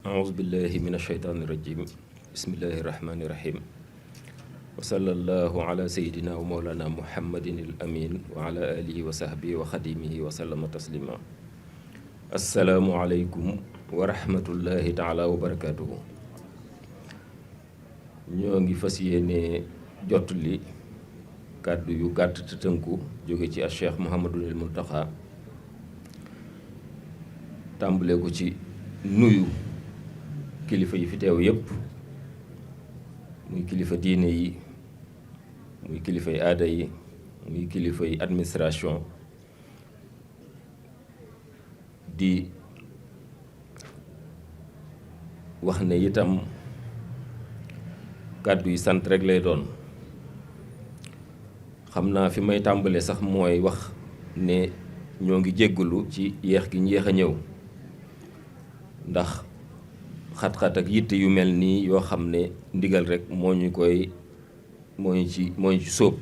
أعوذ بالله من الشيطان الرجيم بسم الله الرحمن الرحيم وصلى الله على سيدنا ومولانا محمد الأمين وعلى آله وصحبه وخديمه وسلم تسليما السلام عليكم ورحمة الله تعالى وبركاته. ñoo ngi fas yéene jottali kàddu yu gàtt te tënku jóge ci Cheikh Mouhamadul Mountakha tàmbale ko ci nuyu kilifa yi fi teew yépp muy kilifa diine yi muy kilifa yi aada yi muy kilifa yi administration di wax ne itam kàddu yi sant rek lay doon. xam naa fi may tàmbale sax mooy wax ne ñoo ngi jéggalu ci yéex gi ñu yéex a ñëw ndax xat-xat ak yitte yu mel nii yoo xam ne ndigal rek moo ñu ci sóob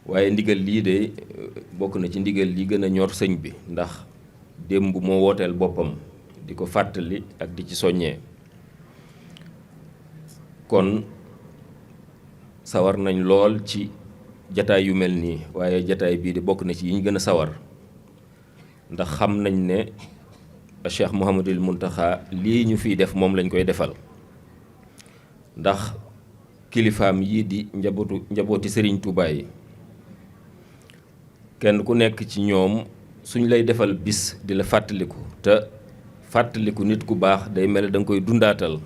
waaye ndigal lii de bokk na ci ndigal li gën a ñor sëñ bi ndax démb moo wooteel boppam di ko fàttali ak di ci soññee kon sawar nañ lool ci jataay yu mel nii waaye jataay bii de bokk na ci yi ñu gën a sawar ndax xam nañ ne Cheikh Mouhamadul Mountakha lii ñu fiy def moom lañ koy defal ndax kilifaam yii di njabooti Serigne Touba yi kenn ku nekk ci ñoom suñ lay defal bis di la fàttaliku te fàttaliku nit ku baax day mel da nga koy dundaatal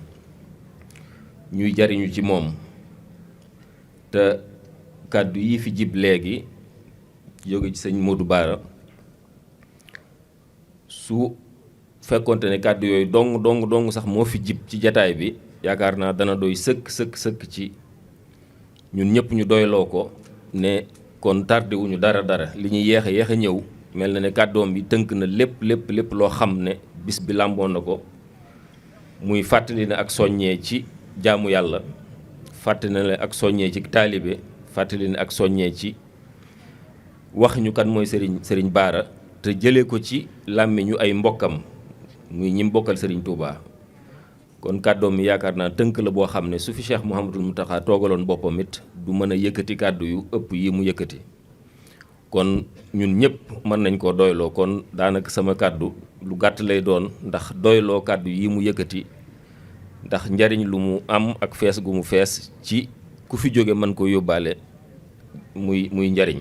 ñuy jariñu ci moom te kàddu yi fi jib léegi jóge ci sëñ Modou Bara su fekkonte ne kàddu yooyu dong sax moo fi jib ci jataay bi yaakaar naa dana doy sëkk ci ñun ñëpp ñu doyloo ko ne kon tardé wuñu dara li ñuy yéex a ñëw mel na ne kàddoom bi tënk na lépp loo xam ne bis bi làmboon na ko muy fàttali na ak soññee ci jaamu yàlla fàttali na ak soññee ci taalibe fàttali na ak soññee ci wax ñu kan mooy sëriñ Bara te jëlee ko ci làmmiñu ay mbokkam muy ñi mbokkal sëriñ Touba. kon kàddoom mi yaakaar naa tënk la boo xam ne su fi Cheikh Mouhamadul Mountakha toogaloon boppam it du mën a yëkkati kàddu yu ëpp yi mu yëkkati kon ñun ñëpp mën nañ koo doyloo kon daanaka sama kàddu lu gàtt lay doon ndax doyloo kàddu yi mu yëkkati ndax njariñ lu mu am ak fees gu mu fees ci ku fi jóge mën ko yóbbaale muy njariñ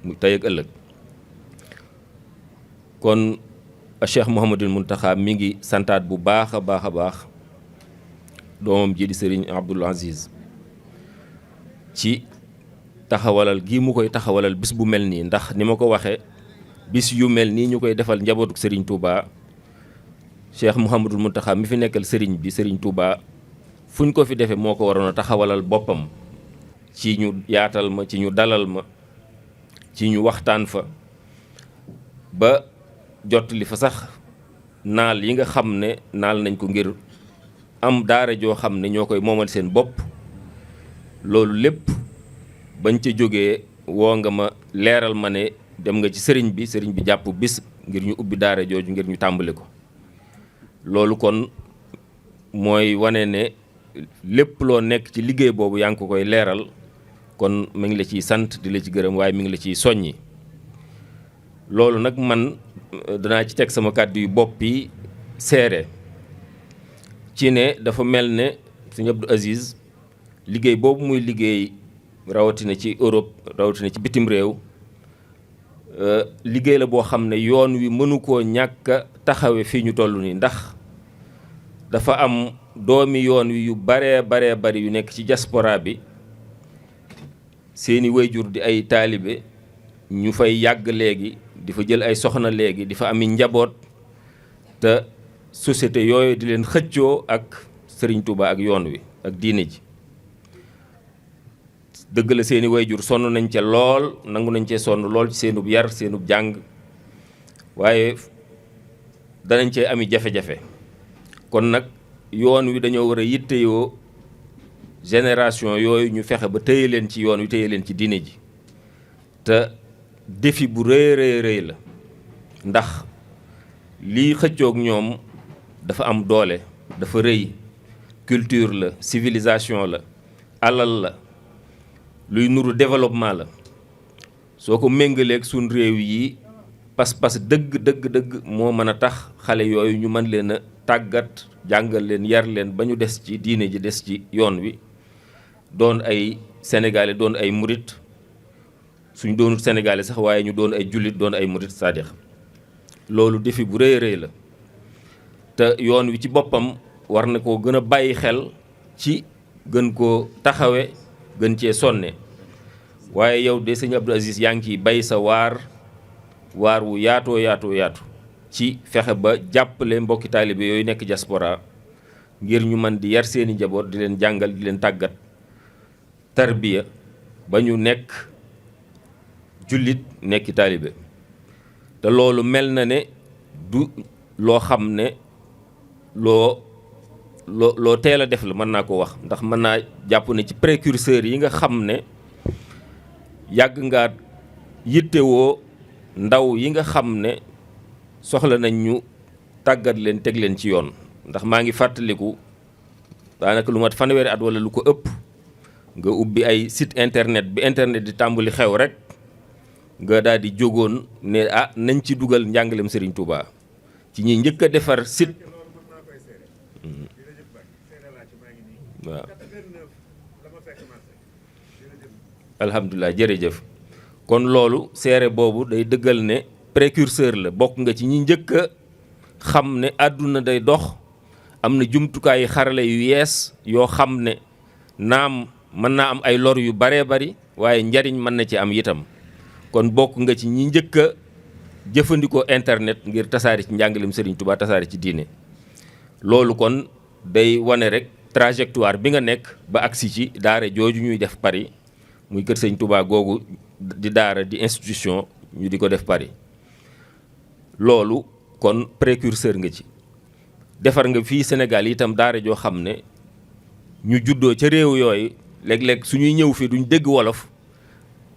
mu tey ak ëllëg kon Cheikh Mouhamadul Mountakha mi ngi santaat bu baax a baax doomam ji di Serigne Abdoul Aziz ci taxawalal gi mu koy taxawalal bis bu mel nii ndax ni ma ko waxee bis yu mel nii ñu koy defal njabootu Serigne Touba Cheikh Mouhamadul Mountakha mi fi nekkal Serigne bi Serigne Touba fu ñu ko fi defee moo ko waroon a taxawalal boppam ci ñu yaatal ma ci ñu dalal ma ci ñu waxtaan fa ba jot li fa sax naal yi nga xam ne naal nañ ko ngir am daara joo xam ne ñoo koy moomal seen bopp loolu lépp bañ ca jógee woo nga ma leeral ma ne dem nga ci sëriñ bi jàpp bis ngir ñu ubbi daara jooju ngir ñu tàmbali ko loolu kon mooy wane ne lépp loo nekk ci liggéey boobu yaa ngi ko koy leeral kon mi ngi la ciy sant di la ci gërëm waaye mi ngi la ciy soññi loolu nag man danaa ci teg sama kàddu yu bopp yi seere ci ne dafa mel ne Sëñ Abdou Aziz liggéey boobu muy liggéey rawatina ci Europe rawatina ci bitim réew liggéey la boo xam ne yoon wi mënu koo ñàkk a taxawe fii ñu toll nii ndax dafa am doomi yoon wi yu baree bari yu nekk ci diaspora bi seeni wayjur di ay taalibe ñu fay yàgg léegi di fa jël ay soxna léegi di fa ami njaboot te société yooyu di leen xëccoo ak Serigne Touba ak yoon wi ak diine ji dëgg la seeni wayjur sonn nañ ca lool nangu nañ cee sonn lool ci seenub yar seenub jàng waaye danañ cee ami jafe-jafe kon nag yoon wi dañoo war a yitteyoo génération yooyu ñu fexe ba téye leen ci yoon wi téye leen ci diine ji te défi bu rëy la ndax lii xëccoog ñoom dafa am doole, dafa rëy, culture la, civilisation la, alal la, luy nuru développement la. soo ko méngaleeg suñ réew yi pas-pas dëgg moo mën a tax xale yooyu ñu mën leen a tàggat jàngal leen yar leen ba ñu des ci diine ji, des ci yoon wi, doon ay sénégalais, doon ay murit, suñ doonut sénégalais sax waaye ñu doon ay jullit, doon ay murit saadix. loolu défi bu rëy rëy la te yoon wi ci boppam war na koo gën a bàyyi xel ci gën koo taxawe, gën cee sonne. waaye yow de sëñ Abdou Aziz yaa ngi ciy bay sa waar wu yaatoo ci fexe ba jàppale mbokki taalibe yooyu nekk diaspora ngir ñu mën di yar seeni njaboot, di leen jàngal, di leen tàggat tarbiya ba ñu nekk jullit, nekki taalibe. te loolu mel na ne du loo xam ne loo teel a def la, mën naa ko wax, ndax mën naa jàpp ne ci précurseurs yi nga xam ne yàgg nga yittewoo ndaw yi nga xam ne soxla nañ ñu tàggat leen, teg leen ci yoon. ndax maa ngi fàttaliku daanaka lu mat fanweeri at wala lu ko ëpp nga ubbi ay site internet bi internet di tàmbali xew rek nga daal di jógoon ne nañ ci dugal njàngalem Serigne Touba ci ñi njëkk a defar site. waaw alhamdulilah, jërëjëf. kon loolu seere boobu day dëggal ne précurseur la, bokk nga ci ñi njëkk a xam ne àdduna day dox, am na jumtukaay xarale yu yees yoo xam ne naam mën naa am ay lor yu baree bari waaye njariñ mën na ci am itam. kon bokk nga ci ñi njëkk a jëfandikoo internet ngir tasaari ci njàngalem Serigne Touba, tasaari ci diine. loolu kon day wane rek trajectoire bi nga nekk ba agsi ci daara jooju ñuy def Paris, muy kër Serigne Touba googu di daara, di institution ñu di ko def Paris. loolu kon précurseur nga ci. defar nga fii Sénégal itam daara joo xam ne ñu juddoo ca réew yooyu léeg-léeg suñuy ñëw fii duñ dégg wolof,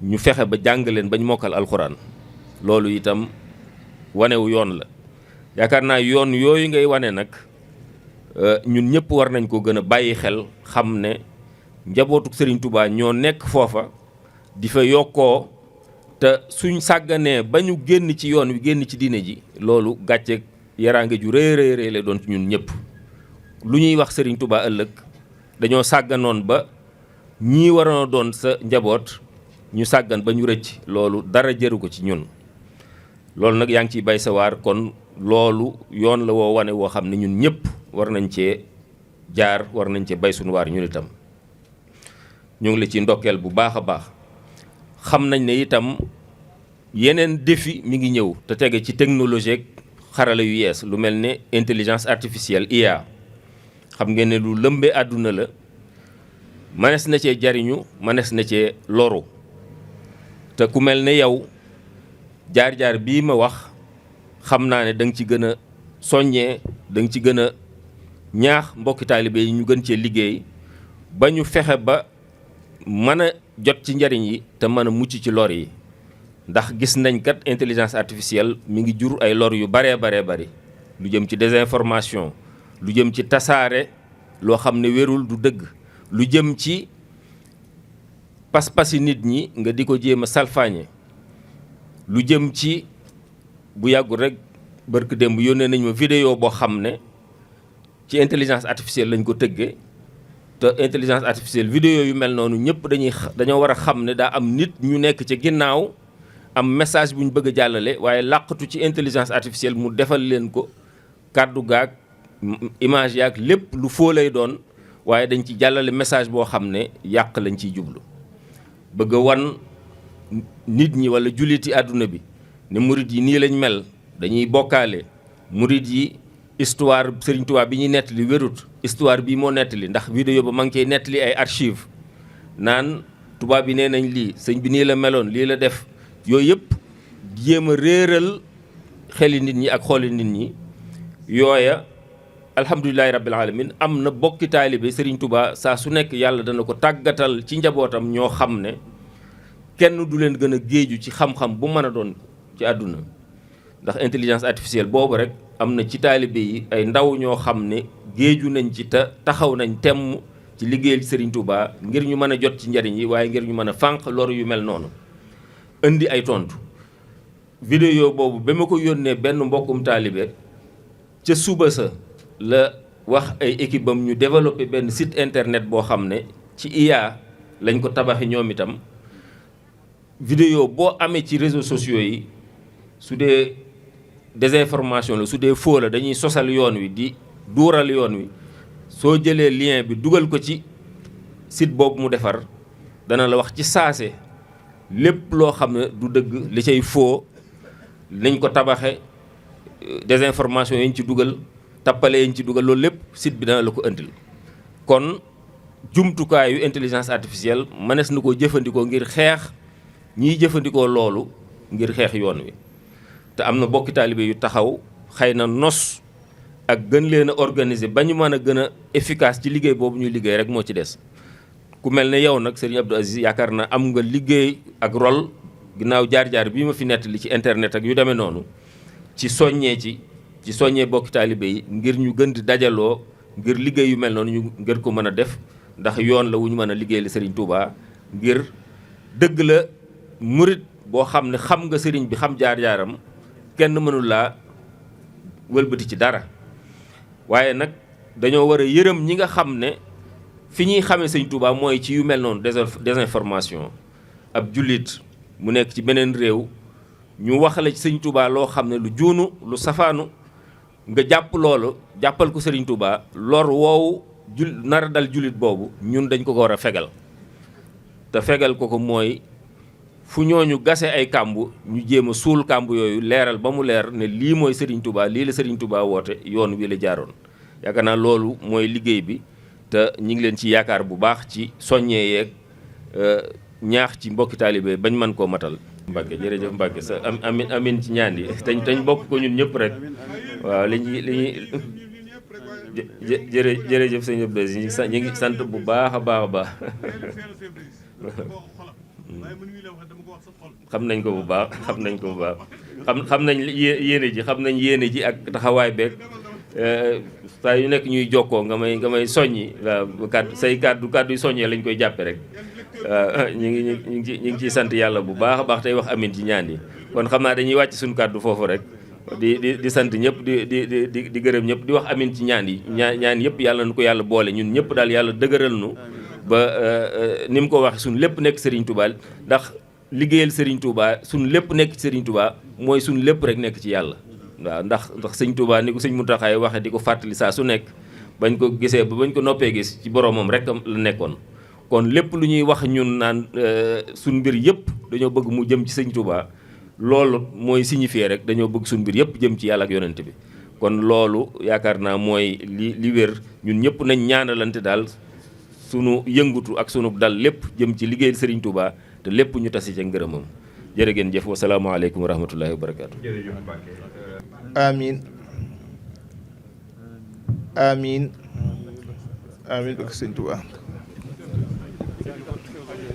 ñu fexe ba jàng leen bañ mokkal alxuraan. loolu itam wanewu yoon la. yaakaar naa yoon yooyu ngay wane nag ñun ñëpp war nañ ko gën a bàyyi xel, xam ne njabootu Serigne Touba ñoo nekk foofa di fa yokkoo, te suñ sàgganee ba ñu génn ci yoon wi, génn ci diine ji, loolu gàcceeg yaraange ju rëy rëy lay doon ci ñun ñëpp. lu ñuy wax Serigne Touba ëllëg dañoo sàgganoon ba ñii waroon a doon sa njaboot ñu sàggan ba ñu rëcc, loolu dara jëru ko ci ñun. loolu nag yaa ngi ciy bay sa waar, kon loolu yoon la woo wane woo xam ne ñun ñëpp war nañ cee jaar, war nañ cee bay suñu waar ñun itam. ñu ngi la ci ndokkeel bu baax a baax. xam nañ ne itam yeneen défi mi ngi ñëw te tege ci technologie ak xarala yu yees, lu mel ne intelligence artificielle, IA. xam ngeen ne lu lëmbee àdduna la, mënees na cee jariñu, mënees na cee loru. te ku mel ne yow jaar-jaar bii ma wax, xam naa ne da nga ci gën a soññee, da nga ci gën a ñaax mbokki taalibe yi ñu gën cee liggéey ba ñu fexe ba mën a jot ci njariñ yi te mën a mucc ci lor yi. ndax gis nañ kat intelligence artificielle mi ngi jur ay lor yu baree bari, lu jëm ci désinformation, lu jëm ci tasaare loo xam ne wérul, du dëgg, lu jëm ci pas-pasi nit ñi nga di ko jéem a salfaañe, lu jëm ci bu yàggul rek barki démb yónnee nañ ma vidéo boo xam ne ci intelligence artificielle lañ ko tëggee. te intelligence artificielle vidéo yu mel noonu ñëpp dañoo war a xam ne daa am nit ñu nekk ci ginnaaw, am message bu ñu bëgg a jàllale, waaye làqatu ci intelligence artificielle mu defal leen ko kàddu gaag image yaag lépp lu foo lay doon, waaye dañ ci jàllale message boo xam ne yàq lañ ciy jublu. bëgg a wan nit ñi wala julliti àdduna bi ne murit yi nii lañ mel, dañuy bokkaale, murit yi histoire Serigne Touba bi ñuy nettali wérut, histoire bii moo nettali, ndax vidéo ba ma ngi koy nettali ay archive naan tubaab bi nee nañ lii, sëñ bi nii la meloon, lii la def. yooyu yëpp jéem a réeral xeli nit ñi ak xooli nit ñi. yooya alhamdulilahi rabbil alamin am na bokki taalibe Serigne Touba saa su nekk yàlla dana ko tàggatal ci njabootam ñoo xam ne kenn du leen gën a géeju ci xam-xam bu mën a doon ci àdduna. ndax intelligence artificielle boobu rek am na ci taalibe yi ay ndaw ñoo xam ne géeju nañ ci te taxaw nañ temm ci liggéeyal Serigne Touba ngir ñu mën a jot ci njariñ yi waaye ngir ñu mën a fànq lor yu mel noonu indi ay tontu. vidéo boobu ba ma ko yónnee benn mbokkum taalibe ca suba sa la wax ay équipe am ñu développé benn site internet boo xam ne ci IA lañ ko tabaxi ñoom itam. vidéo boo amee ci réseaux sociaux yi su dee désinformation la su dee faux la dañuy sosal yoon wi di duural yoon wi soo jëlee lien bi dugal ko ci site boobu mu defar dana la wax ci saase lépp loo xam ne du dëgg li cay faux nañ ko tabaxe désinformation yi ñu ci dugal tappale yi ñu ci dugal loolu lépp site bi dana la ko indil. kon jumtukaayu intelligence artificielle mënees na koo jëfandikoo ngir xeex ñiy jëfandikoo loolu ngir xeex yoon wi te am na bokki taalibe yu taxaw xëy na nos ak gën leen a organiser ba ñu mën a gën a efficace ci liggéey boobu ñuy liggéey rek moo ci des. ku mel ne yow nag Serigne Abdou Aziz yaakaar na am nga liggéey ak rôle ginnaaw jaar-jaar bii ma fi nettali ci internet ak yu demee noonu ci soññee bokki taalibe yi ngir ñu gën di dajaloo ngir liggéey yu mel noonu ñu ngir ko mën a def ndax yoon la wu ñu mën a liggéeyal Serigne Touba ngir dëgg la murit boo xam ne xam nga sëriñ bi xam jaar-jaaram kenn mënul laa wëlbati ci dara waaye nag dañoo war a yërëm ñi nga xam ne fi ñuy xamee Sëriñ Touba mooy ci yu mel noonu désinformation. ab jullit mu nekk ci beneen réew ñu wax la ci Sëriñ Touba loo xam ne lu juunu lu safaanu nga jàpp loolu jàppal ko Sëriñ Touba lor woowu nar a dal jullit boobu ñun dañ ko war a fegal te fegal ko mooy fu ñooñu gase ay kàmb ñu jéem a suul kàmb yooyu leeral ba mu leer ne lii mooy Serigne Touba lii la Serigne Touba woote yoon wi la jaaroon. yaakaar naa loolu mooy liggéey bi te ñu ngi leen ci yaakaar bu baax ci soññee yeeg ñaax ci mbokki taalibe bañ mën koo matal. Mbacke jërëjëf Mbacke sa amin ci ñaan yi tañ bokk ko ñun ñëpp rek waaw li ñuy jërëjëf sëñ Abdou Aziz ñu ngi sant bu baax a baax xam nañ ko bu baax xam nañ yéene ji ak taxawaay beeg saa yu nekk ñuy jokkoo nga may soññi waaw kàddu yu soññee lañ koy jàppe rek waaw ñu ngi ciy sant yàlla bu baax a baax tey wax amin ci ñaan yi kon xam naa dañuy wàcc suñu kàddu foofu rek di sant ñëpp di gërëm ñëpp di wax amin ci ñaan yi ñaan yëpp yàlla nu ko yàlla boole ñun ñëpp daal yàlla dëgëral nu ba ni mu ko waxee suñu lépp nekk Serigne Touba ndax liggéeyal Serigne Touba suñu lépp nekk ci Serigne Touba mooy suñu lépp rek nekk ci yàlla waaw ndax Serigne Touba ni ko Serigne Mountakha waxee di ko fàttali saa su nekk bañ ko gisee ba bañ ko noppee gis ci boromam rek la nekkoon kon lépp lu ñuy wax ñun naan suñu mbir yëpp dañoo bëgg mu jëm ci Serigne Touba loolu mooy signifier rek dañoo bëgg suñu mbir yëpp jëm ci yàlla ak yonent bi kon loolu yaakaar naa mooy li wér ñun ñëpp nañ ñaanalante daal sunu yëngutu ak sunu dal lépp jëm ci liggéeyal Serigne Touba te lépp ñu tasi ca ngërëmam jërë ngeen jëf wasalaamaaleykum wa rahmatullahi wa barakaatu. amiin amiin amiin ak Serigne Touba.